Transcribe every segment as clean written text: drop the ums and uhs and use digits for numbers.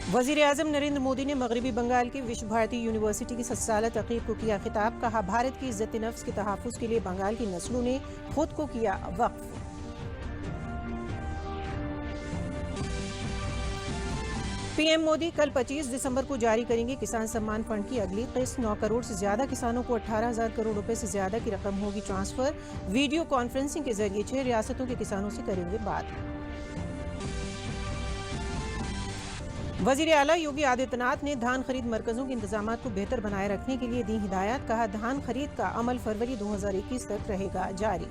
वज़ीर-ए-आज़म नरेंद्र मोदी ने मगरबी बंगाल की विश्व भारती यूनिवर्सिटी की 7 साला तक़रीब को किया खिताब। कहा, भारत की इज़्ज़त-ए-नफ्स के तहफ़्फ़ुज़ के लिए बंगाल की नस्लों ने खुद को किया वक़्फ़। पीएम मोदी कल 25 दिसंबर को जारी करेंगे किसान सम्मान फंड की अगली किस्त। 9 करोड़ से ज्यादा किसानों को 18,000 करोड़ रुपए से ज्यादा की रकम होगी ट्रांसफर। वीडियो कॉन्फ्रेंसिंग के जरिए 6 रियासतों के किसानों से करेंगे बात। वजीर आला योगी आदित्यनाथ ने धान खरीद मरकजों के इंतजाम को बेहतर बनाए रखने के लिए दी हिदायत। कहा, धान खरीद का अमल फरवरी 2021 तक रहेगा जारी।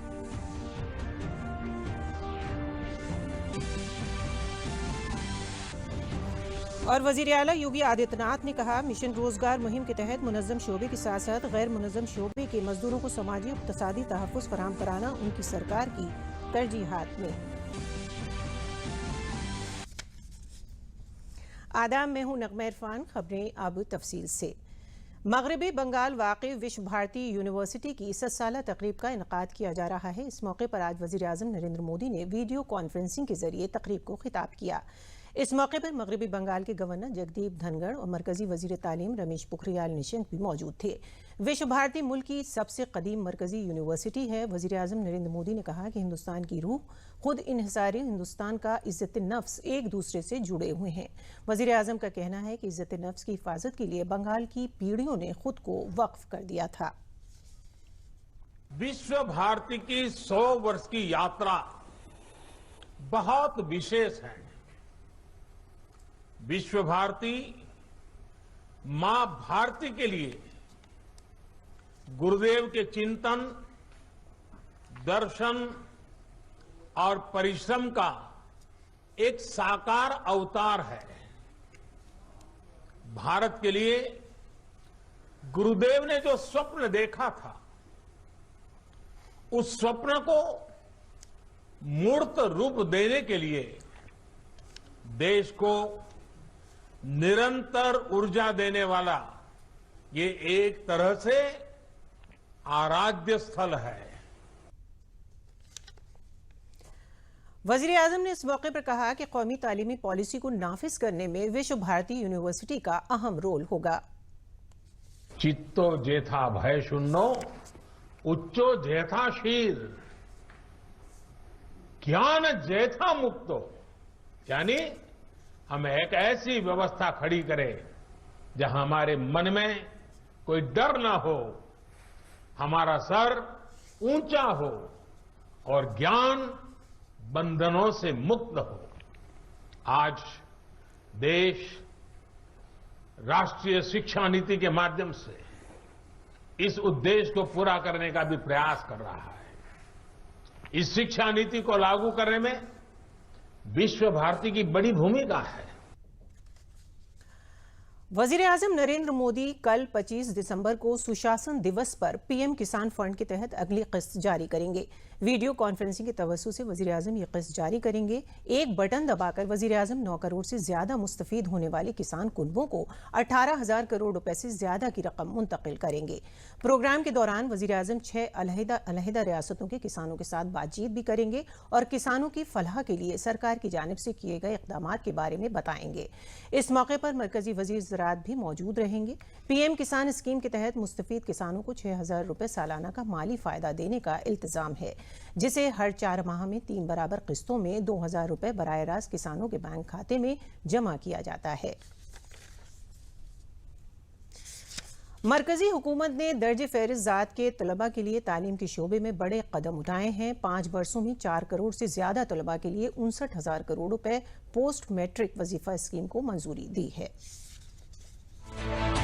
और वजीर आला योगी आदित्यनाथ ने कहा, मिशन रोजगार मुहिम के तहत मुनज़्ज़म शोबे के साथ साथ गैर मुनज़्ज़म शोबे के मजदूरों को समाजी और इक़्तिसादी तहफ़्फ़ुज़ फराहम कराना उनकी सरकार की तरजीहात में। आदाब, मैं हूं नग़मा इरफान। खबरें अब तफसील से। मगरबी बंगाल वाक़ई विश्व भारती यूनिवर्सिटी की 7 साला तक़रीब का इनक़ाद किया जा रहा है। इस मौके पर आज वज़ीर-ए-आज़म नरेंद्र मोदी ने वीडियो कॉन्फ्रेंसिंग के जरिए तक़रीब को खिताब किया। इस मौके पर मगरबी बंगाल के गवर्नर जगदीप धनखड़ और मरकजी वजीर तालीम रमेश पोखरियाल निशंक भी मौजूद थे। विश्व भारती मुल्क की सबसे कदीम मरकजी यूनिवर्सिटी है। वज़ीर-ए-आज़म नरेंद्र मोदी ने कहा कि हिंदुस्तान की रूह, खुद इन्हिसारी हिंदुस्तान का इज़्ज़त-ए-नफ्स एक दूसरे से जुड़े हुए हैं। वज़ीर-ए-आज़म का कहना है कि इज़्ज़त-ए-नफ्स की हिफाजत के लिए बंगाल की पीढ़ियों ने खुद को वक्फ कर दिया था। विश्व भारती की 100 वर्ष की यात्रा बहुत विशेष है। विश्व भारती मां भारती के लिए गुरुदेव के चिंतन, दर्शन और परिश्रम का एक साकार अवतार है। भारत के लिए गुरुदेव ने जो स्वप्न देखा था, उस स्वप्न को मूर्त रूप देने के लिए देश को निरंतर ऊर्जा देने वाला ये एक तरह से आराध्य स्थल है। वज़ीर-ए-आज़म ने इस मौके पर कहा कि कौमी तालीमी पॉलिसी को नाफिज करने में विश्व भारती यूनिवर्सिटी का अहम रोल होगा। चित्तो जेथा भय शून्नो, उच्चो जेथा शीर, ज्ञान जेथा मुक्तो, यानी हम एक ऐसी व्यवस्था खड़ी करें जहां हमारे मन में कोई डर ना हो, हमारा सर ऊंचा हो और ज्ञान बंधनों से मुक्त हो। आज देश राष्ट्रीय शिक्षा नीति के माध्यम से इस उद्देश्य को पूरा करने का भी प्रयास कर रहा है। इस शिक्षा नीति को लागू करने में विश्व भारती की बड़ी भूमिका है। वज़ीर-ए-आज़म नरेंद्र मोदी कल 25 दिसंबर को सुशासन दिवस पर पीएम किसान फंड के तहत अगली किस्त जारी करेंगे। वीडियो कॉन्फ्रेंसिंग के तवज्जो से वज़ीर-ए-आज़म ये किस्त जारी करेंगे। एक बटन दबाकर वज़ीर-ए-आज़म 9 करोड़ से ज्यादा मुस्तफीद होने वाले किसान कुनबों को 18,000 करोड़ रुपए से ज्यादा की रकम मुंतकिल करेंगे। प्रोग्राम के दौरान वज़ीर-ए-आज़म 6 अलहदा रियासतों के किसानों के साथ बातचीत भी करेंगे और किसानों की फलाह के लिए सरकार की जानिब से किए गए इक़दामात के बारे में बताएंगे। इस मौके पर मरकजी वज़ीर ज़राअत भी मौजूद रहेंगे। पीएम किसान स्कीम के तहत मुस्तफीद किसानों को 6,000 रुपए सालाना का माली फायदा देने का इल्तिजाम है, जिसे हर 4 माह में 3 बराबर किस्तों में 2,000 रुपए बराह रास्त किसानों के बैंक खाते में जमा किया जाता है। मरकजी हुकूमत ने दर्जे फहरिस्त ज़ात के तलबा के लिए तालीम के शोबे में बड़े कदम उठाए हैं। 5 वर्षों में 4 करोड़ से ज्यादा तलबा के लिए 59,000 करोड़ रुपए पोस्ट मैट्रिक वजीफा स्कीम को मंजूरी दी है।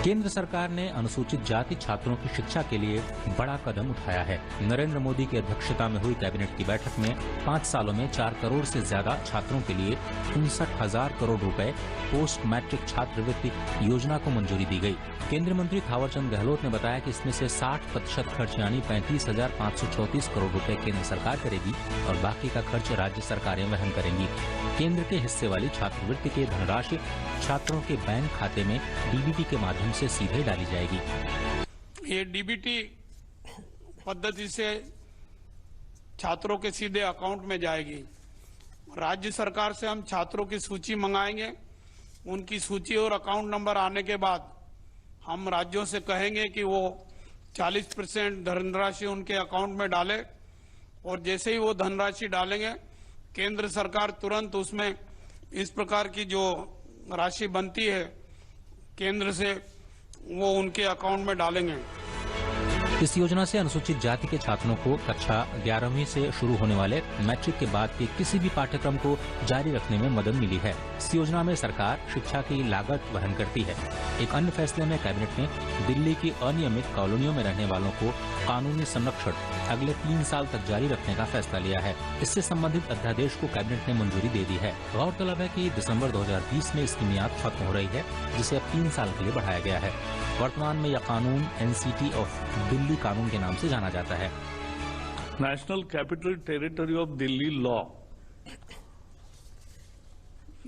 केंद्र सरकार ने अनुसूचित जाति छात्रों की शिक्षा के लिए बड़ा कदम उठाया है। नरेंद्र मोदी की अध्यक्षता में हुई कैबिनेट की बैठक में 5 सालों में 4 करोड़ से ज्यादा छात्रों के लिए 59,000 करोड़ रुपए पोस्ट मैट्रिक छात्रवृत्ति योजना को मंजूरी दी गई। केंद्रीय मंत्री थावरचंद गहलोत ने बताया कि इसमें से 60% खर्च यानी 35,534 करोड़ रुपए केंद्र सरकार करेगी और बाकी का खर्च राज्य सरकारें वहन करेंगी। केंद्र के हिस्से वाली छात्रवृत्ति की धनराशि छात्रों के बैंक खाते में डीबीटी के माध्यम से सीधे डाली जाएगी। ये डीबीटी पद्धति से छात्रों के सीधे अकाउंट में जाएगी। राज्य सरकार से हम छात्रों की सूची मंगाएंगे उनकी सूची और अकाउंट नंबर आने के बाद हम राज्यों से कहेंगे कि वो 40% धनराशि उनके अकाउंट में डाले, और जैसे ही वो धनराशि डालेंगे केंद्र सरकार तुरंत उसमें इस प्रकार की जो राशि बनती है केंद्र से वो उनके अकाउंट में डालेंगे। इस योजना से अनुसूचित जाति के छात्रों को कक्षा 11वीं से शुरू होने वाले मैट्रिक के बाद के किसी भी पाठ्यक्रम को जारी रखने में मदद मिली है। इस योजना में सरकार शिक्षा की लागत वहन करती है। एक अन्य फैसले में कैबिनेट ने दिल्ली की अनियमित कॉलोनियों में रहने वालों को कानूनी संरक्षण अगले 3 साल तक जारी रखने का फैसला लिया है। इससे संबंधित अध्यादेश को कैबिनेट ने मंजूरी दे दी है। गौरतलब है कि दिसंबर 2020 में इसकी मियाद खत्म हो रही है, जिसे अब 3 साल के लिए बढ़ाया गया है। वर्तमान में यह कानून एनसीटी ऑफ दिल्ली कानून के नाम से जाना जाता है। National capital territory of Delhi law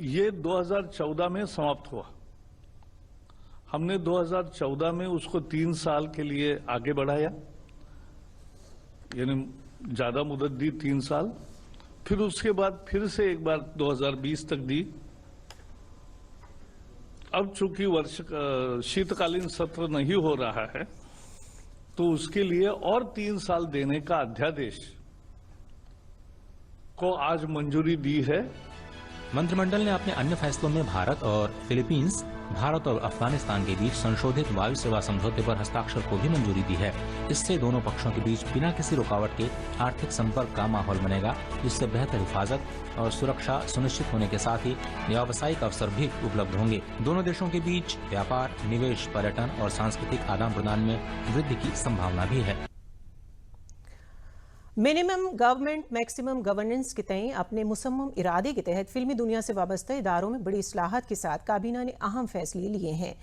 ये 2014 में समाप्त हुआ। हमने 2014 में उसको 3 साल के लिए आगे बढ़ाया, यानी ज्यादा मुदत दी 3 साल, फिर उसके बाद फिर से एक बार 2020 तक दी। अब चूंकि शीतकालीन सत्र नहीं हो रहा है तो उसके लिए और 3 साल देने का अध्यादेश को आज मंजूरी दी है। मंत्रिमंडल ने अपने अन्य फैसलों में भारत और फिलीपींस, भारत और अफगानिस्तान के बीच संशोधित वायु सेवा समझौते पर हस्ताक्षर को भी मंजूरी दी है। इससे दोनों पक्षों के बीच बिना किसी रुकावट के आर्थिक संपर्क का माहौल बनेगा, जिससे बेहतर हिफाजत और सुरक्षा सुनिश्चित होने के साथ ही व्यावसायिक अवसर भी उपलब्ध होंगे। दोनों देशों के बीच व्यापार, निवेश, पर्यटन और सांस्कृतिक आदान प्रदान में वृद्धि की संभावना भी है। मिनिमम गवर्नमेंट मैक्सिमम गवर्नेंस के तय अपने मुसम्मम इरादे के तहत फिल्मी दुनिया से वाबस्ता इदारों में बड़ी इस्लाहात के साथ काबीना ने अहम फैसले लिए हैं।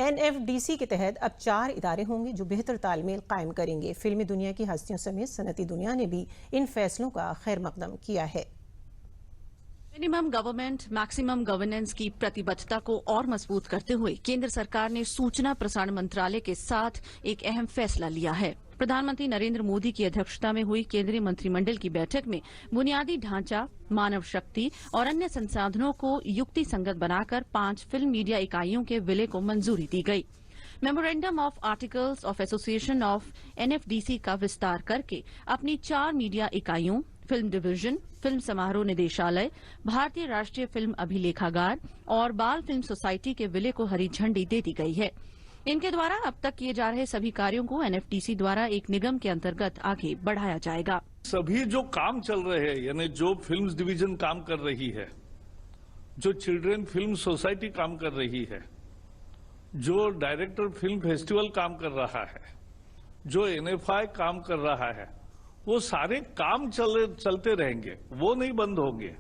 NFDC के तहत अब 4 इदारे होंगे जो बेहतर तालमेल कायम करेंगे। फिल्मी दुनिया की हस्तियों समेत सनती दुनिया ने भी इन फैसलों का खैर मकदम किया है। मिनिमम गवर्नमेंट मैक्सिमम गवर्नेंस की प्रतिबद्धता को और मजबूत करते हुए केंद्र सरकार ने सूचना प्रसारण मंत्रालय के साथ एक अहम फैसला लिया है। प्रधानमंत्री नरेंद्र मोदी की अध्यक्षता में हुई केंद्रीय मंत्रिमंडल की बैठक में बुनियादी ढांचा, मानव शक्ति और अन्य संसाधनों को युक्ति संगत बनाकर 5 फिल्म मीडिया इकाइयों के विलय को मंजूरी दी गई। Memorandum of articles of association of NFDC का विस्तार करके अपनी 4 मीडिया इकाइयों, फिल्म डिवीजन, फिल्म समारोह निदेशालय, भारतीय राष्ट्रीय फिल्म अभिलेखागार और बाल फिल्म सोसाइटी के विलय को हरी झंडी दे दी गई है। इनके द्वारा अब तक किए जा रहे सभी कार्यों को NFDC द्वारा एक निगम के अंतर्गत आगे बढ़ाया जाएगा। सभी जो काम चल रहे हैं, यानी जो फिल्म डिवीजन काम कर रही है, जो चिल्ड्रन फिल्म सोसाइटी काम कर रही है, जो डायरेक्टर फिल्म फेस्टिवल काम कर रहा है, जो NFI काम कर रहा है, वो सारे काम चलते रहेंगे, वो नहीं बंद होंगे।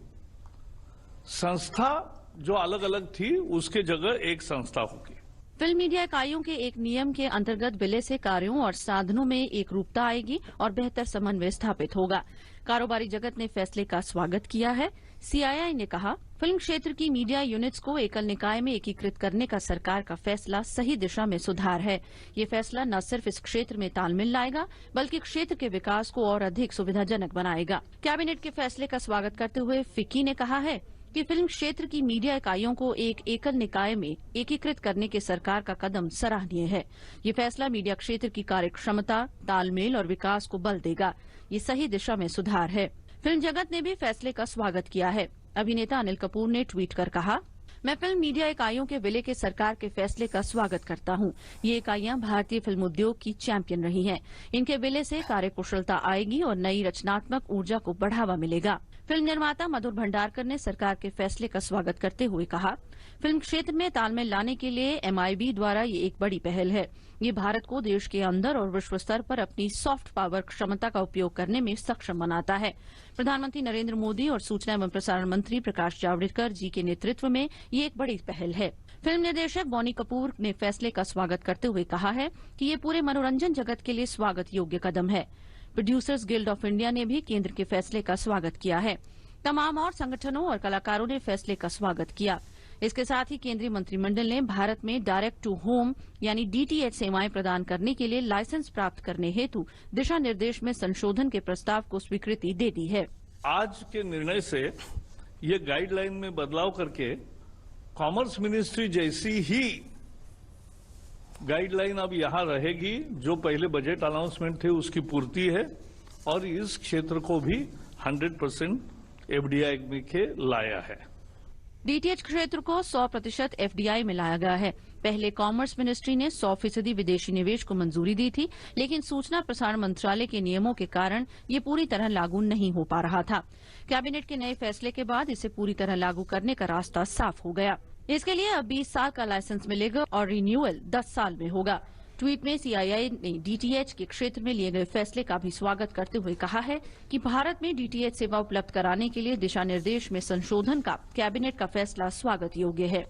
संस्था जो अलग अलग थी उसके जगह एक संस्था होगी। फिल्म मीडिया इकाइयों के एक नियम के अंतर्गत विलय से कार्यों और साधनों में एक रूपता आएगी और बेहतर समन्वय स्थापित होगा। कारोबारी जगत ने फैसले का स्वागत किया है। CII ने कहा, फिल्म क्षेत्र की मीडिया यूनिट्स को एकल निकाय में एकीकृत करने का सरकार का फैसला सही दिशा में सुधार है। ये फैसला न सिर्फ इस क्षेत्र में तालमेल लाएगा बल्कि क्षेत्र के विकास को और अधिक सुविधाजनक बनाएगा। कैबिनेट के फैसले का स्वागत करते हुए फिक्की ने कहा है कि फिल्म क्षेत्र की मीडिया इकाइयों को एक एकल निकाय में एकीकृत करने के सरकार का कदम सराहनीय है। ये फैसला मीडिया क्षेत्र की कार्यक्षमता, तालमेल और विकास को बल देगा। ये सही दिशा में सुधार है। फिल्म जगत ने भी फैसले का स्वागत किया है। अभिनेता अनिल कपूर ने ट्वीट कर कहा, मैं फिल्म मीडिया इकाइयों के विलय के सरकार के फैसले का स्वागत करता हूं। ये इकाइयां भारतीय फिल्म उद्योग की चैंपियन रही हैं। इनके विलय से कार्यकुशलता आएगी और नई रचनात्मक ऊर्जा को बढ़ावा मिलेगा। फिल्म निर्माता मधुर भंडारकर ने सरकार के फैसले का स्वागत करते हुए कहा, फिल्म क्षेत्र में तालमेल लाने के लिए MIB द्वारा ये एक बड़ी पहल है। ये भारत को देश के अंदर और विश्व स्तर पर अपनी सॉफ्ट पावर क्षमता का उपयोग करने में सक्षम बनाता है। प्रधानमंत्री नरेंद्र मोदी और सूचना एवं प्रसारण मंत्री प्रकाश जावड़ेकर जी के नेतृत्व में ये एक बड़ी पहल है। फिल्म निर्देशक बॉनी कपूर ने फैसले का स्वागत करते हुए कहा है कि ये पूरे मनोरंजन जगत के लिए स्वागत योग्य कदम है। प्रोड्यूसर्स गिल्ड ऑफ इंडिया ने भी केंद्र के फैसले का स्वागत किया है। तमाम और संगठनों और कलाकारों ने फैसले का स्वागत किया। इसके साथ ही केंद्रीय मंत्रिमंडल ने भारत में डायरेक्ट टू होम यानी DTH सेवाएं प्रदान करने के लिए लाइसेंस प्राप्त करने हेतु दिशा निर्देश में संशोधन के प्रस्ताव को स्वीकृति दे दी है। आज के निर्णय से ये गाइडलाइन में बदलाव करके कॉमर्स मिनिस्ट्री जैसी ही गाइडलाइन अब यहां रहेगी, जो पहले बजट अनाउंसमेंट थे उसकी पूर्ति है, और इस क्षेत्र को भी 100% एफडीआई में के लाया है। डीटीएच क्षेत्र को 100% एफडीआई में लाया गया है। पहले कॉमर्स मिनिस्ट्री ने 100% विदेशी निवेश को मंजूरी दी थी, लेकिन सूचना प्रसारण मंत्रालय के नियमों के कारण ये पूरी तरह लागू नहीं हो पा रहा था। कैबिनेट के नए फैसले के बाद इसे पूरी तरह लागू करने का रास्ता साफ हो गया। इसके लिए अब 20 साल का लाइसेंस मिलेगा और रिन्यूअल 10 साल में होगा। ट्वीट में सीआईआई ने डीटीएच के क्षेत्र में लिए गए फैसले का भी स्वागत करते हुए कहा है कि भारत में डीटीएच सेवा उपलब्ध कराने के लिए दिशा निर्देश में संशोधन का कैबिनेट का फैसला स्वागत योग्य है।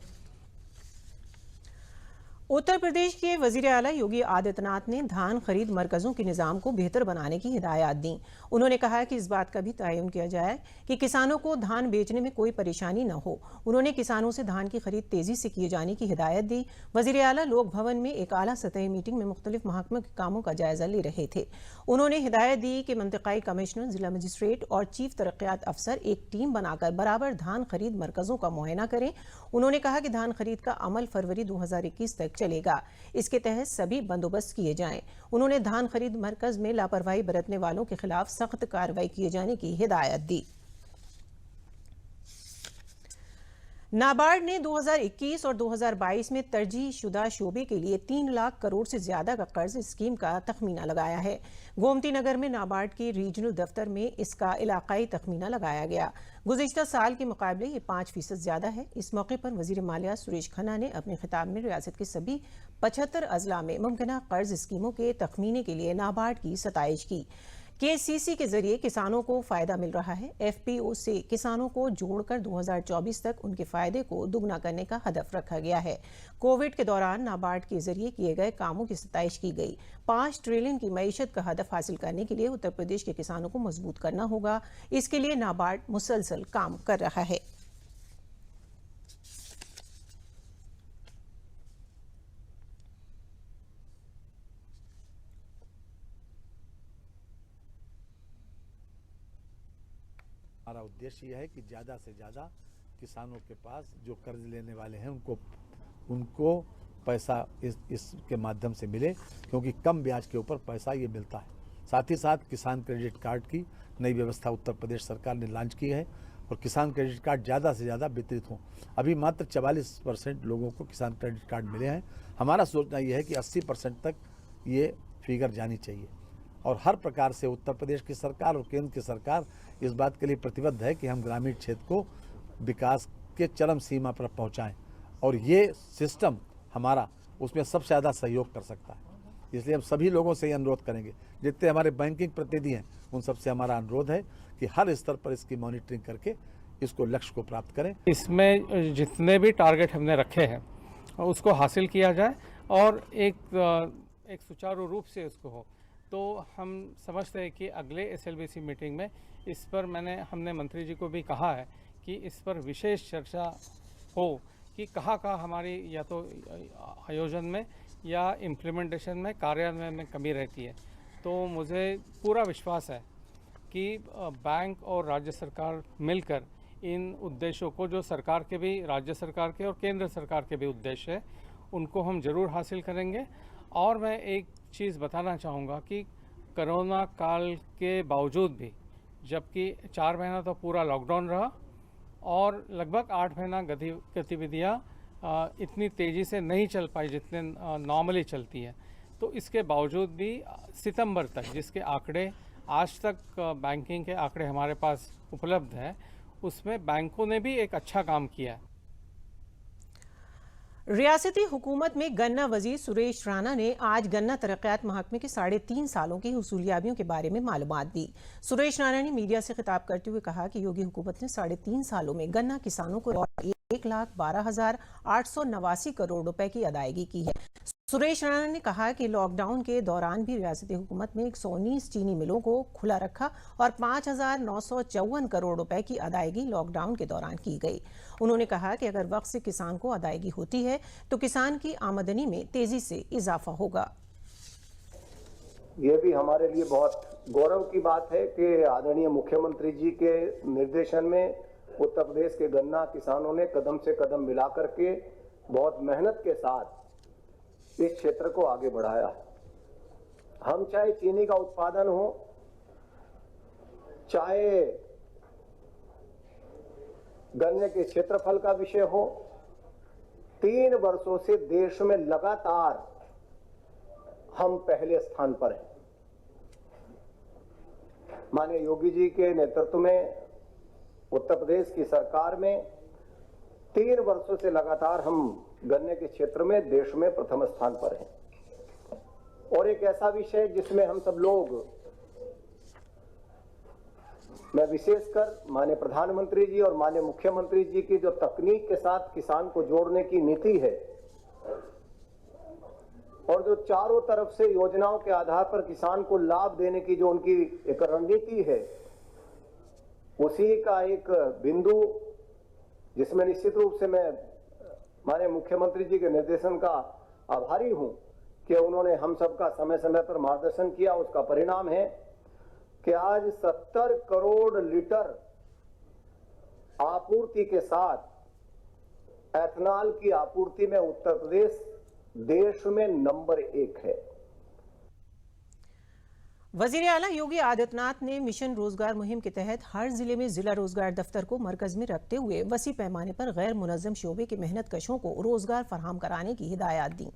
उत्तर प्रदेश के वजीर आला योगी आदित्यनाथ ने धान खरीद मरकजों के निजाम को बेहतर बनाने की हिदायत दी। उन्होंने कहा कि इस बात का भी तयन किया जाए कि किसानों को धान बेचने में कोई परेशानी न हो। उन्होंने किसानों से धान की खरीद तेजी से किए जाने की हिदायत दी। वजीर आला लोक भवन में एक आला सतही मीटिंग में मुख्तलिफ महकमों के कामों का जायजा ले रहे थे। उन्होंने हिदायत दी कि मंतकाई कमिश्नर, जिला मजिस्ट्रेट और चीफ तरक्यात अफसर एक टीम बनाकर बराबर धान खरीद मरकजों का मुआयना करें। उन्होंने कहा कि धान खरीद का अमल फरवरी 2021 तक चलेगा। इसके तहत सभी बंदोबस्त किए जाएं। उन्होंने धान खरीद मरकज में लापरवाही बरतने वालों के खिलाफ सख्त कार्रवाई किए जाने की हिदायत दी। नाबार्ड ने 2021 और 2022 में तरजीह शुदा शोबे के लिए 3 लाख करोड़ से ज्यादा का कर्ज स्कीम का तखमीना लगाया है। गोमती नगर में नाबार्ड के रीजनल दफ्तर में इसका इलाकाई तखमीना लगाया गया। गुज़िश्ता साल के मुकाबले ये 5% ज्यादा है। इस मौके पर वजीर मालिया सुरेश खन्ना ने अपने खिताब में रियासत के सभी 75 अजला में मुमकिना कर्ज स्कीमों के तखमीने के लिए नाबार्ड की सताइश की। केसीसी के जरिए किसानों को फायदा मिल रहा है। एफपीओ से किसानों को जोड़कर 2024 तक उनके फायदे को दुगना करने का हदफ रखा गया है। कोविड के दौरान नाबार्ड के जरिए किए गए कामों की सताइश की गई। 5 ट्रिलियन की मईशत का हदफ हासिल करने के लिए उत्तर प्रदेश के किसानों को मजबूत करना होगा। इसके लिए नाबार्ड मुसलसल काम कर रहा है। हमारा उद्देश्य यह है कि ज़्यादा से ज़्यादा किसानों के पास जो कर्ज लेने वाले हैं उनको पैसा इसके माध्यम से मिले, क्योंकि कम ब्याज के ऊपर पैसा ये मिलता है। साथ ही साथ किसान क्रेडिट कार्ड की नई व्यवस्था उत्तर प्रदेश सरकार ने लॉन्च की है और किसान क्रेडिट कार्ड ज़्यादा से ज़्यादा वितरित हों। अभी मात्र 44% लोगों को किसान क्रेडिट कार्ड मिले हैं। हमारा सोचना यह है कि 80% तक ये फिगर जानी चाहिए और हर प्रकार से उत्तर प्रदेश की सरकार और केंद्र की सरकार इस बात के लिए प्रतिबद्ध है कि हम ग्रामीण क्षेत्र को विकास के चरम सीमा पर पहुंचाएं और ये सिस्टम हमारा उसमें सबसे ज़्यादा सहयोग कर सकता है। इसलिए हम सभी लोगों से ये अनुरोध करेंगे, जितने हमारे बैंकिंग प्रतिनिधि हैं उन सबसे हमारा अनुरोध है कि हर स्तर पर इसकी मॉनिटरिंग करके इसको लक्ष्य को प्राप्त करें। इसमें जितने भी टारगेट हमने रखे हैं उसको हासिल किया जाए और एक सुचारू रूप से उसको हो। तो हम समझते हैं कि अगले एसएलबीसी मीटिंग में इस पर हमने मंत्री जी को भी कहा है कि इस पर विशेष चर्चा हो कि कहाँ हमारी या तो आयोजन में या इम्प्लीमेंटेशन में, कार्यान्वयन में कमी रहती है। तो मुझे पूरा विश्वास है कि बैंक और राज्य सरकार मिलकर इन उद्देश्यों को, जो सरकार के भी, राज्य सरकार के और केंद्र सरकार के भी उद्देश्य है, उनको हम जरूर हासिल करेंगे। और मैं एक चीज़ बताना चाहूँगा कि कोरोना काल के बावजूद भी, जबकि 4 महीना तो पूरा लॉकडाउन रहा और लगभग 8 महीना गतिविधियाँ इतनी तेज़ी से नहीं चल पाई जितने नॉर्मली चलती है, तो इसके बावजूद भी सितंबर तक, जिसके आंकड़े आज तक बैंकिंग के आंकड़े हमारे पास उपलब्ध हैं, उसमें बैंकों ने भी एक अच्छा काम किया है। रियासती हुकूमत में गन्ना वजीर सुरेश राणा ने आज गन्ना तरक्यात महकमे के 3.5 सालों की हुसूलियाबियों के बारे में मालूमात दी। सुरेश राणा ने मीडिया से खिताब करते हुए कहा कि योगी हुकूमत ने 3.5 सालों में गन्ना किसानों को 1,12,889 करोड़ रुपए की अदायगी की है। सुरेश राणा ने कहा कि लॉकडाउन के दौरान भी रियासती हुकूमत ने 119 चीनी मिलों को खुला रखा और 5,954 करोड़ रुपए की अदायगी लॉकडाउन के दौरान की गई। उन्होंने कहा कि अगर वक्त से किसान को अदायगी होती है तो किसान की आमदनी में तेजी से इजाफा होगा। ये भी हमारे लिए बहुत गौरव की बात है कि आदरणीय मुख्यमंत्री जी के निर्देशन में उत्तर प्रदेश के गन्ना किसानों ने कदम से कदम मिला करके बहुत मेहनत के साथ इस क्षेत्र को आगे बढ़ाया। हम चाहे चीनी का उत्पादन हो, चाहे गन्ने के क्षेत्रफल का विषय हो, 3 वर्षों से देश में लगातार हम पहले स्थान पर हैं। माननीय योगी जी के नेतृत्व में उत्तर प्रदेश की सरकार में 3 वर्षों से लगातार हम गन्ने के क्षेत्र में देश में प्रथम स्थान पर हैं। और एक ऐसा विषय जिसमें हम सब लोग, मैं विशेषकर माननीय प्रधानमंत्री जी और माननीय मुख्यमंत्री जी की जो तकनीक के साथ किसान को जोड़ने की नीति है और जो चारों तरफ से योजनाओं के आधार पर किसान को लाभ देने की जो उनकी एक रणनीति है, उसी का एक बिंदु जिसमें निश्चित रूप से मैं माननीय मुख्यमंत्री जी के निर्देशन का आभारी हूं कि उन्होंने हम सबका समय समय पर मार्गदर्शन किया। उसका परिणाम है कि आज 70 करोड़ लीटर आपूर्ति के साथ एथेनॉल की आपूर्ति में उत्तर प्रदेश देश में नंबर 1 है। वजीर आला योगी आदित्यनाथ ने मिशन रोजगार मुहिम के तहत हर जिले में जिला रोजगार दफ्तर को मरकज में रखते हुए वसी पैमाने पर गैर मुनज़्ज़म शोबे के मेहनत कशों को रोजगार फराहम कराने की हिदायत दी।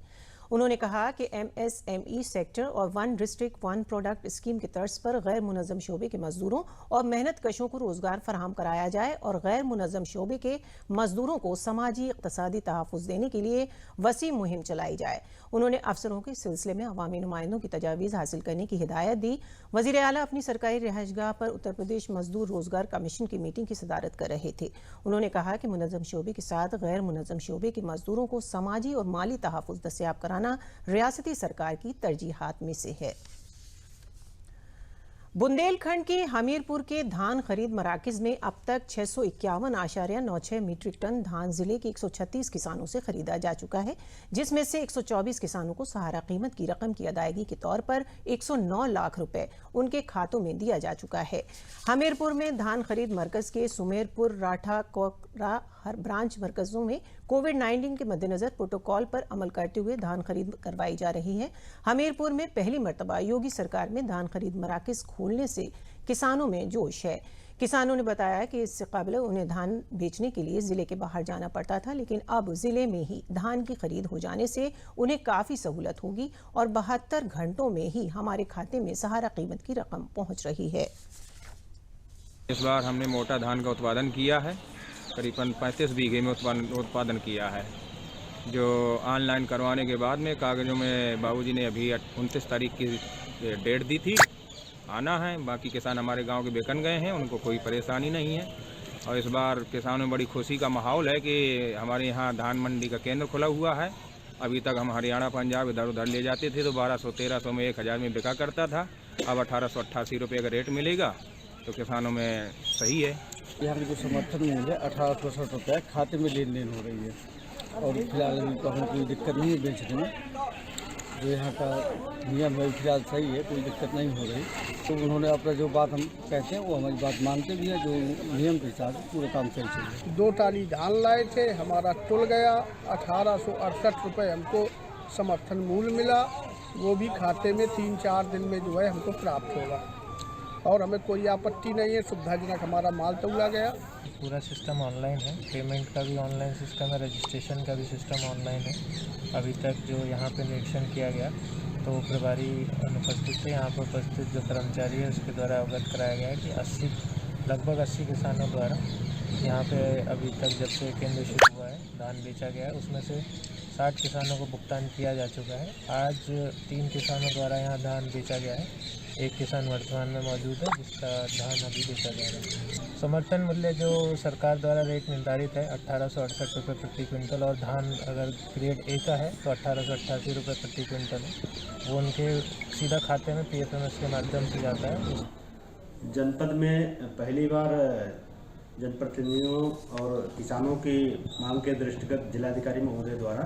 उन्होंने कहा कि MSME सेक्टर और 1 डिस्ट्रिक्ट 1 प्रोडक्ट स्कीम की तर्ज पर गैर मुनज़्ज़म शोबे के मजदूरों और मेहनत कशों को रोजगार फराहम कराया जाए और गैर मुनज़्ज़म शोबे के मजदूरों को समाजी इक़्तिसादी तहफ़्फ़ुज़ देने के लिए वसी मुहिम चलाई जाए। उन्होंने अफसरों के सिलसिले में अवामी नुमाइंदों की तजावीज़ हासिल करने की हिदायत दी। वज़ीर आला अपनी सरकारी रिहाइशगाह पर उत्तर प्रदेश मजदूर रोजगार कमीशन की मीटिंग की सदारत कर रहे थे। उन्होंने कहा कि मुनज़्ज़म शोबे के साथ गैर मुनज़्ज़म शोबे के मजदूरों को समाजी और माली तहफ़्फ़ुज़ दस्तयाब कराना रियासती सरकार की तरजीहात में से है। बुंदेलखंड के हमीरपुर के धान खरीद मराकज में अब तक 651.96 मीट्रिक टन धान जिले के 136 किसानों से खरीदा जा चुका है, जिसमें से 124 किसानों को सहारा कीमत की रकम की अदायगी के तौर पर 109 लाख रुपए उनके खातों में दिया जा चुका है। हमीरपुर में धान खरीद मरकज के सुमेरपुर, राठा, कोकरा हर ब्रांच मरकजों में कोविड-19 के मद्देनजर प्रोटोकॉल पर अमल करते हुए धान खरीद करवाई जा रही है। हमीरपुर में पहली मर्तबा योगी सरकार में धान खरीद मराकज खोलने से किसानों में जोश है। किसानों ने बताया कि इससे कबल उन्हें धान बेचने के लिए जिले के बाहर जाना पड़ता था, लेकिन अब जिले में ही धान की खरीद हो जाने से उन्हें काफ़ी सहूलत होगी और 72 घंटों में ही हमारे खाते में सहारा कीमत की रकम पहुंच रही है। इस बार हमने मोटा धान का उत्पादन किया है, करीबन 35 बीघे में उत्पादन किया है, जो ऑनलाइन करवाने के बाद में कागज़ों में बाबूजी ने अभी 29 तारीख की डेट दी थी, आना है। बाकी किसान हमारे गांव के बेकन गए हैं, उनको कोई परेशानी नहीं है। और इस बार किसानों में बड़ी खुशी का माहौल है कि हमारे यहाँ धान मंडी का केंद्र खुला हुआ है। अभी तक हम हरियाणा, पंजाब इधर उधर ले जाते थे तो 1200-1300 में 1000 में बिका करता था। अब 1888 रुपये का रेट मिलेगा तो किसानों में सही है। यहाँ की जो समर्थन मूल्य है 1860 रुपये खाते में लेन देन हो रही है और फिलहाल अभी तो हमें कोई दिक्कत नहीं है बेचने में। जो यहाँ का नियम है फिलहाल सही है, कोई दिक्कत नहीं हो रही। तो उन्होंने अपना जो बात हम कहते हैं वो हमारी बात मानते भी हैं, जो नियम के हिसाब से पूरा काम सही चल रहा है। 2 टाली धान लाए थे, हमारा टुल गया, 1868 रुपये हमको समर्थन मूल्य मिला। वो भी खाते में 3-4 दिन में जो है हमको प्राप्त होगा और हमें कोई आपत्ति नहीं है। सुविधाजनक हमारा माल तौला गया। पूरा सिस्टम ऑनलाइन है, पेमेंट का भी ऑनलाइन सिस्टम है, रजिस्ट्रेशन का भी सिस्टम ऑनलाइन है। अभी तक जो यहाँ पे निरीक्षण किया गया तो प्रभारी अनुपस्थित थे, यहाँ पर उपस्थित जो कर्मचारी है उसके द्वारा अवगत कराया गया है कि लगभग 80 किसानों द्वारा यहाँ पे अभी तक जब से केंद्र शुरू हुआ है धान बेचा गया है, उसमें से 60 किसानों को भुगतान किया जा चुका है। आज 3 किसानों द्वारा यहाँ धान बेचा गया है, 1 किसान वर्तमान में मौजूद है जिसका धान अभी बेचा जा रहा है। समर्थन मूल्य जो सरकार द्वारा रेट निर्धारित है 1868 रुपये प्रति क्विंटल और धान अगर ग्रेड A का है तो 1888 रुपये प्रति क्विंटल है। वो उनके सीधा खाते में PFMS के माध्यम से जाता है। जनपद में पहली बार जनप्रतिनिधियों और किसानों की मांग के दृष्टिगत जिलाधिकारी महोदय द्वारा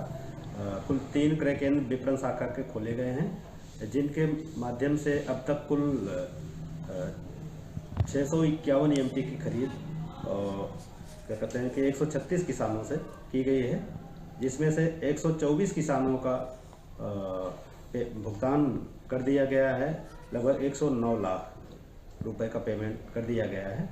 कुल 3 क्रय केंद्र विपणन शाखा के खोले गए हैं, जिनके माध्यम से अब तक कुल 651 EMT की खरीद क्या कहते हैं कि 136 किसानों से की गई है, जिसमें से 124 किसानों का भुगतान कर दिया गया है। लगभग 109 लाख रुपए का पेमेंट कर दिया गया है।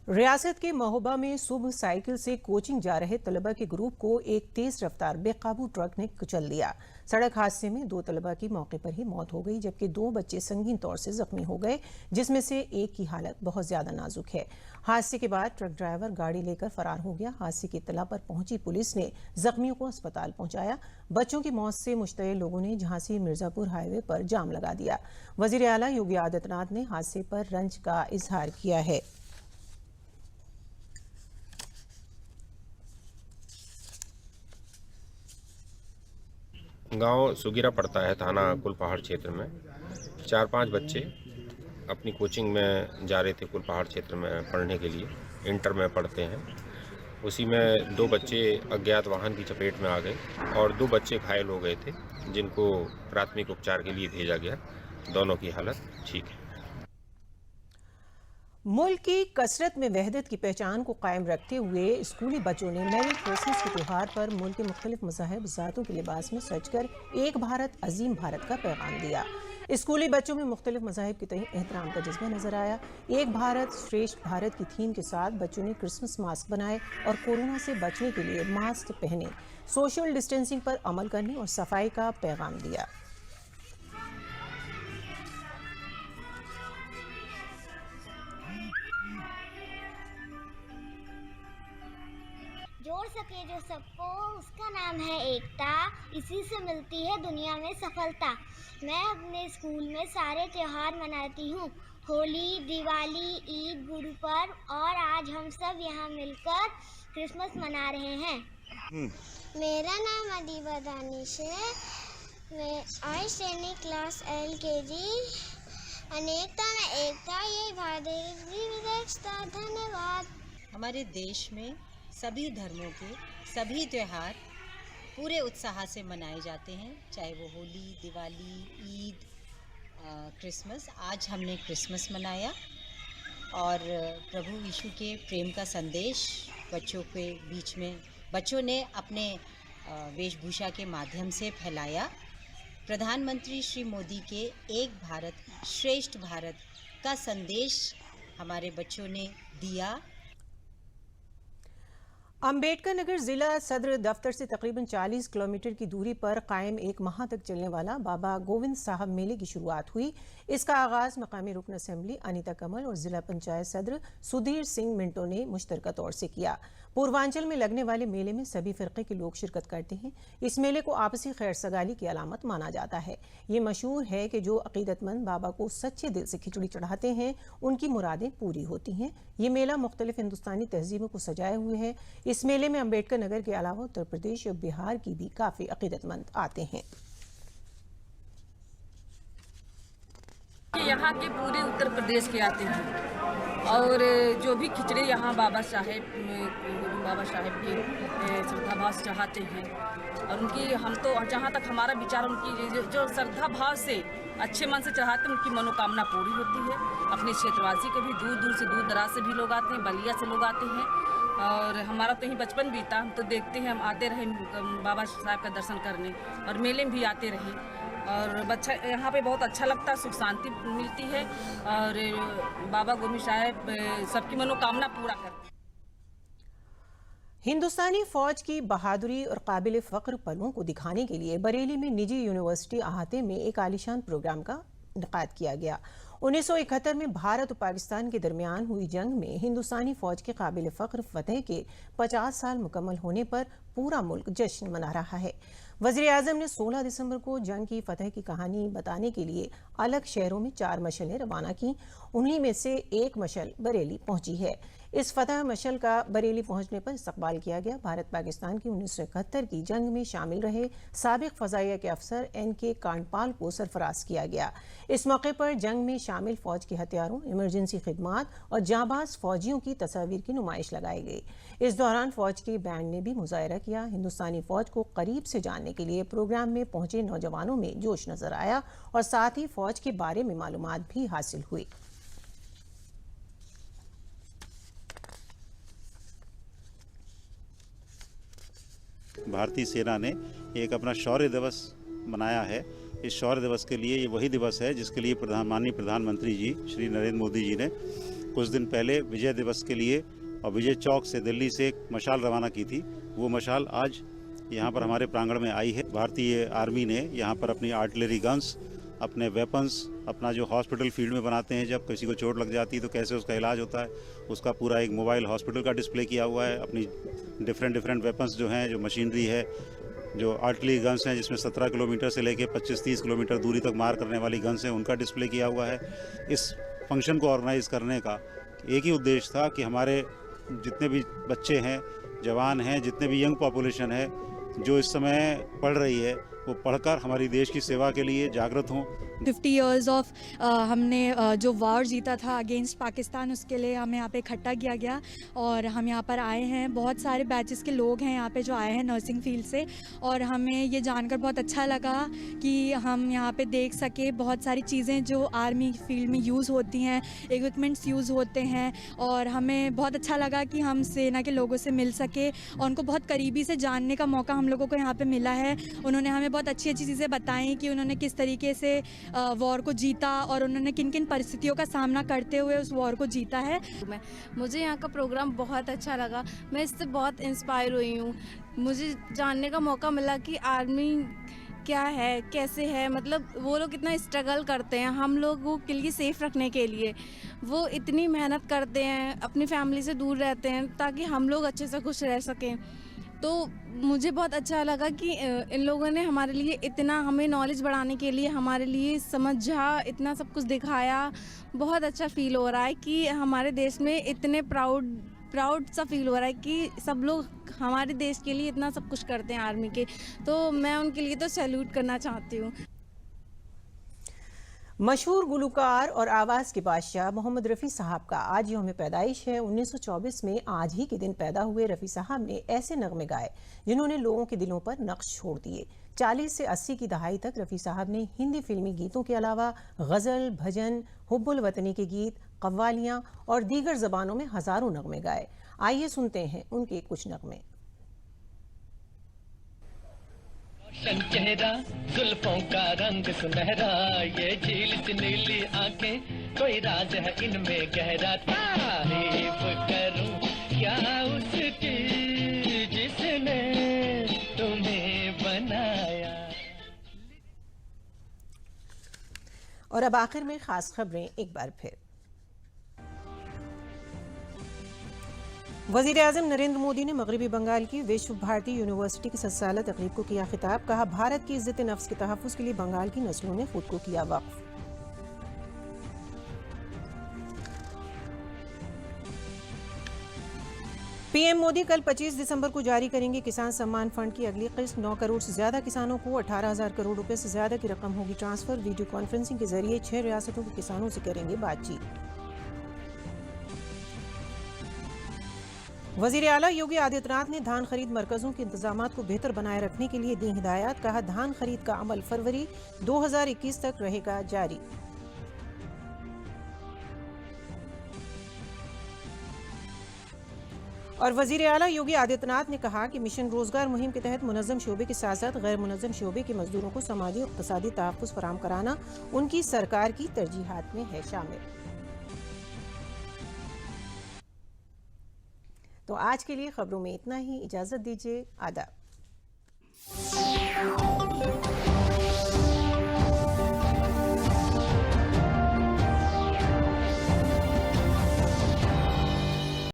रियासत के महोबा में सुबह साइकिल से कोचिंग जा रहे तलबा के ग्रुप को एक तेज रफ्तार बेकाबू ट्रक ने कुचल दिया। सड़क हादसे में 2 तलबा की मौके पर ही मौत हो गई, जबकि 2 बच्चे संगीन तौर से जख्मी हो गए, जिसमें से एक की हालत बहुत ज्यादा नाजुक है। हादसे के बाद ट्रक ड्राइवर गाड़ी लेकर फरार हो गया। हादसे की इत्तला पर पहुंची पुलिस ने जख्मियों को अस्पताल पहुंचाया। बच्चों की मौत से मुश्तइल लोगों ने झांसी मिर्जापुर हाईवे पर जाम लगा दिया। वजीर आला योगी आदित्यनाथ ने हादसे पर रंज का इजहार किया है। गांव सुगिरा पड़ता है, थाना कुलपहाड़ क्षेत्र में। 4-5 बच्चे अपनी कोचिंग में जा रहे थे कुलपहाड़ क्षेत्र में पढ़ने के लिए, इंटर में पढ़ते हैं। उसी में 2 बच्चे अज्ञात वाहन की चपेट में आ गए और 2 बच्चे घायल हो गए थे, जिनको प्राथमिक उपचार के लिए भेजा गया। दोनों की हालत ठीक है। मुल्क की कसरत में वहदत की पहचान को कायम रखते हुए स्कूली बच्चों ने मेरी क्रिसमस के त्यौहार पर मुल्क के मुख्तलिफ मज़ाहिब ज़ातों के लिबास में सजकर एक भारत अजीम भारत का पैगाम दिया। स्कूली बच्चों में मुख्तलिफ मज़ाहिब के तय एहतराम का जज्बा नजर आया। एक भारत श्रेष्ठ भारत की थीम के साथ बच्चों ने क्रिसमस मास्क बनाए और कोरोना से बचने के लिए मास्क पहने, सोशल डिस्टेंसिंग पर अमल करने और सफाई का पैगाम दिया। जोड़ सके जो सबको, उसका नाम है एकता, इसी से मिलती है दुनिया में सफलता। मैं अपने स्कूल में सारे त्योहार मनाती हूँ, होली, दिवाली, ईद, गुरु पर्व, और आज हम सब यहाँ मिलकर क्रिसमस मना रहे हैं। मेरा नाम अदीबा दानिश है, मैं आई श्रेणी क्लास LKG। अनेकता में एकता, ये भारत की विशेषता। धन्यवाद। हमारे देश में सभी धर्मों के सभी त्यौहार पूरे उत्साह से मनाए जाते हैं, चाहे वो होली, दिवाली, ईद, क्रिसमस। आज हमने क्रिसमस मनाया और प्रभु यीशु के प्रेम का संदेश बच्चों के बीच में बच्चों ने अपने वेशभूषा के माध्यम से फैलाया। प्रधानमंत्री श्री मोदी के एक भारत श्रेष्ठ भारत का संदेश हमारे बच्चों ने दिया। अंबेडकर नगर जिला सदर दफ्तर से तकरीबन 40 किलोमीटर की दूरी पर कायम एक माह तक चलने वाला बाबा गोविंद साहब मेले की शुरुआत हुई। इसका आगाज मकामी रुकन असेंबली अनीता कमल और जिला पंचायत सदर सुधीर सिंह मिंटो ने मुश्तरका तौर से किया। पूर्वांचल में लगने वाले मेले में सभी फिरके के लोग शिरकत करते हैं। इस मेले को आपसी खैर सगाली की अलामत माना जाता है। ये मशहूर है कि जो अकीदतमंद बाबा को सच्चे दिल से खिचड़ी चढ़ाते हैं उनकी मुरादें पूरी होती हैं। ये मेला मुख्तलिफ हिंदुस्तानी तहजीबों को सजाए हुए है। इस मेले में अम्बेडकर नगर के अलावा उत्तर प्रदेश और बिहार की भी काफी अकीदतमंद आते हैं। यहाँ के पूरे उत्तर प्रदेश के आते हैं और जो भी खिचड़ी यहाँ बाबा साहेब के श्रद्धा भाव से चाहते हैं और उनकी हम तो जहाँ तक हमारा विचार उनकी जो श्रद्धा भाव से अच्छे मन से चढ़ाते हैं उनकी मनोकामना पूरी होती है। अपने क्षेत्रवासी के भी दूर दूर से दूर दराज से भी लोग आते हैं, बलिया से लोग आते हैं और हमारा तो यही बचपन बीता, हम तो देखते हैं, हम आते रहे बाबा साहब का दर्शन करने और मेले में भी आते रहे और बच्चा यहाँ पे बहुत अच्छा लगता है, सुख शांति मिलती है और बाबा गोविंद साहब सबकी मनोकामना पूरा करते हैं। हिंदुस्तानी फौज की बहादुरी और काबिल फ़ख्र पलों को दिखाने के लिए बरेली में निजी यूनिवर्सिटी अहाते में एक आलीशान प्रोग्राम का इनेकाद किया गया। 1971 में भारत और पाकिस्तान के दरमियान हुई जंग में हिंदुस्तानी फौज के काबिल फ़ख्र फतेह के 50 साल मुकम्मल होने पर पूरा मुल्क जश्न मना रहा है। वज़ीर आज़म ने 16 दिसंबर को जंग की फतह की कहानी बताने के लिए अलग शहरों में 4 मशलें रवाना की। उन्हीं में से एक मशल बरेली पहुंची है। इस फतह मशल का बरेली पहुंचने पर इस्तकबाल किया गया। भारत पाकिस्तान की 1971 की जंग में शामिल रहे साबिक फ़ज़ाइया के अफसर NK कांडपाल को सरफराज किया गया। इस मौके पर जंग में शामिल फौज के हथियारों, इमरजेंसी खिदमात और जांबाज फौजियों की तस्वीर की नुमाइश लगाई गई। इस दौरान फौज के बैंड ने भी मुजाहरा किया। हिंदुस्तानी फौज को करीब से जानने के लिए प्रोग्राम में पहुंचे नौजवानों में जोश नजर आया और साथ ही फौज के बारे में मालूमात भी हासिल हुई। भारतीय सेना ने एक अपना शौर्य दिवस मनाया है। इस शौर्य दिवस के लिए ये वही दिवस है जिसके लिए माननीय प्रधानमंत्री जी श्री नरेंद्र मोदी जी ने कुछ दिन पहले विजय दिवस के लिए और विजय चौक से दिल्ली से एक मशाल रवाना की थी। वो मशाल आज यहाँ पर हमारे प्रांगण में आई है। भारतीय आर्मी ने यहाँ पर अपनी आर्टिलरी गन्स, अपने वेपन्स, अपना जो हॉस्पिटल फील्ड में बनाते हैं, जब किसी को चोट लग जाती है तो कैसे उसका इलाज होता है, उसका पूरा एक मोबाइल हॉस्पिटल का डिस्प्ले किया हुआ है। अपनी डिफरेंट वेपन्स जो हैं, जो मशीनरी है, जो आर्टिलरी गन्स हैं जिसमें 17 किलोमीटर से लेके 25-30 किलोमीटर दूरी तक मार करने वाली गन्स हैं, उनका डिस्प्ले किया हुआ है। इस फंक्शन को ऑर्गेनाइज करने का एक ही उद्देश्य था कि हमारे जितने भी बच्चे हैं, जवान हैं, जितने भी यंग पॉपुलेशन है जो इस समय पढ़ रही है, वो पढ़कर हमारी देश की सेवा के लिए जागृत हों। 50 इयर्स ऑफ हमने जो वॉर जीता था अगेंस्ट पाकिस्तान, उसके लिए हमें यहाँ पे इकट्ठा किया गया और हम यहाँ पर आए हैं। बहुत सारे बैचेस के लोग हैं यहाँ पे जो आए हैं नर्सिंग फील्ड से, और हमें ये जानकर बहुत अच्छा लगा कि हम यहाँ पे देख सके बहुत सारी चीज़ें जो आर्मी फील्ड में यूज़ होती हैं, इक्विपमेंट्स यूज़ होते हैं, और हमें बहुत अच्छा लगा कि हम सेना के लोगों से मिल सके और उनको बहुत करीबी से जानने का मौका हम लोगों को यहाँ पर मिला है। उन्होंने हमें बहुत अच्छी चीज़ें बताई कि उन्होंने किस तरीके से वॉर को जीता और उन्होंने किन किन परिस्थितियों का सामना करते हुए उस वॉर को जीता है। मुझे यहाँ का प्रोग्राम बहुत अच्छा लगा, मैं इससे बहुत इंस्पायर हुई हूँ। मुझे जानने का मौका मिला कि आर्मी क्या है, कैसे है, मतलब वो लोग कितना स्ट्रगल करते हैं हम लोगों के लिए सेफ रखने के लिए। वो इतनी मेहनत करते हैं, अपनी फैमिली से दूर रहते हैं ताकि हम लोग अच्छे से खुश रह सकें। तो मुझे बहुत अच्छा लगा कि इन लोगों ने हमारे लिए इतना, हमें नॉलेज बढ़ाने के लिए हमारे लिए समझा, इतना सब कुछ दिखाया। बहुत अच्छा फील हो रहा है कि हमारे देश में इतने प्राउड सा फील हो रहा है कि सब लोग हमारे देश के लिए इतना सब कुछ करते हैं आर्मी के। तो मैं उनके लिए तो सैल्यूट करना चाहती हूँ। मशहूर गुलकार और आवाज़ के बादशाह मोहम्मद रफ़ी साहब का आज यौम पैदाइश है। 1924 में आज ही के दिन पैदा हुए रफ़ी साहब ने ऐसे नगमे गाए जिन्होंने लोगों के दिलों पर नक्श छोड़ दिए। 40 से 80 की दहाई तक रफ़ी साहब ने हिंदी फिल्मी गीतों के अलावा गज़ल, भजन, हुब्बुल वतनी के गीत, कव्वालियाँ और दीगर ज़बानों में हज़ारों नगमे गाए। आइए सुनते हैं उनके कुछ नगमे। चेहरा, जुल्फों का रंग सुनहरा, ये झील सी नीली आंखें, कोई राज है इनमें गहरा। तारीफ करूं क्या उसकी जिसने तुम्हें बनाया। और अब आखिर में खास खबरें एक बार फिर। वज़ीर-ए-आज़म नरेंद्र मोदी ने मगरबी बंगाल की विश्व भारती यूनिवर्सिटी की 7 साला तकरीब को किया खिताब। कहा, भारत की इज्जत नफ्स के तहफ़्फ़ुज़ के लिए बंगाल की नस्लों ने खुद को किया वक्फ। पीएम मोदी कल 25 दिसंबर को जारी करेंगे किसान सम्मान फंड की अगली किस्त। 9 करोड़ से ज्यादा किसानों को 18,000 करोड़ रुपए से ज्यादा की रकम होगी ट्रांसफर। वीडियो कॉन्फ्रेंसिंग के जरिए 6 रियासतों के किसानों से करेंगे बातचीत। वजीर आला योगी आदित्यनाथ ने धान खरीद मरकजों के इंतजामात को बेहतर बनाए रखने के लिए दी हिदायत। कहा, धान खरीद का अमल फरवरी 2021 तक रहेगा जारी। और वजीर आला योगी आदित्यनाथ ने कहा कि मिशन रोजगार मुहिम के तहत मुनज़्ज़म शोबे के साथ साथ गैर मुनज़्ज़म शोबे के मजदूरों को समाजी और इक़्तिसादी तहफ़्फ़ुज़ फराहम कराना उनकी सरकार की तरजीहात में है शामिल। तो आज के लिए खबरों में इतना ही। इजाज़त दीजिए। आदाब।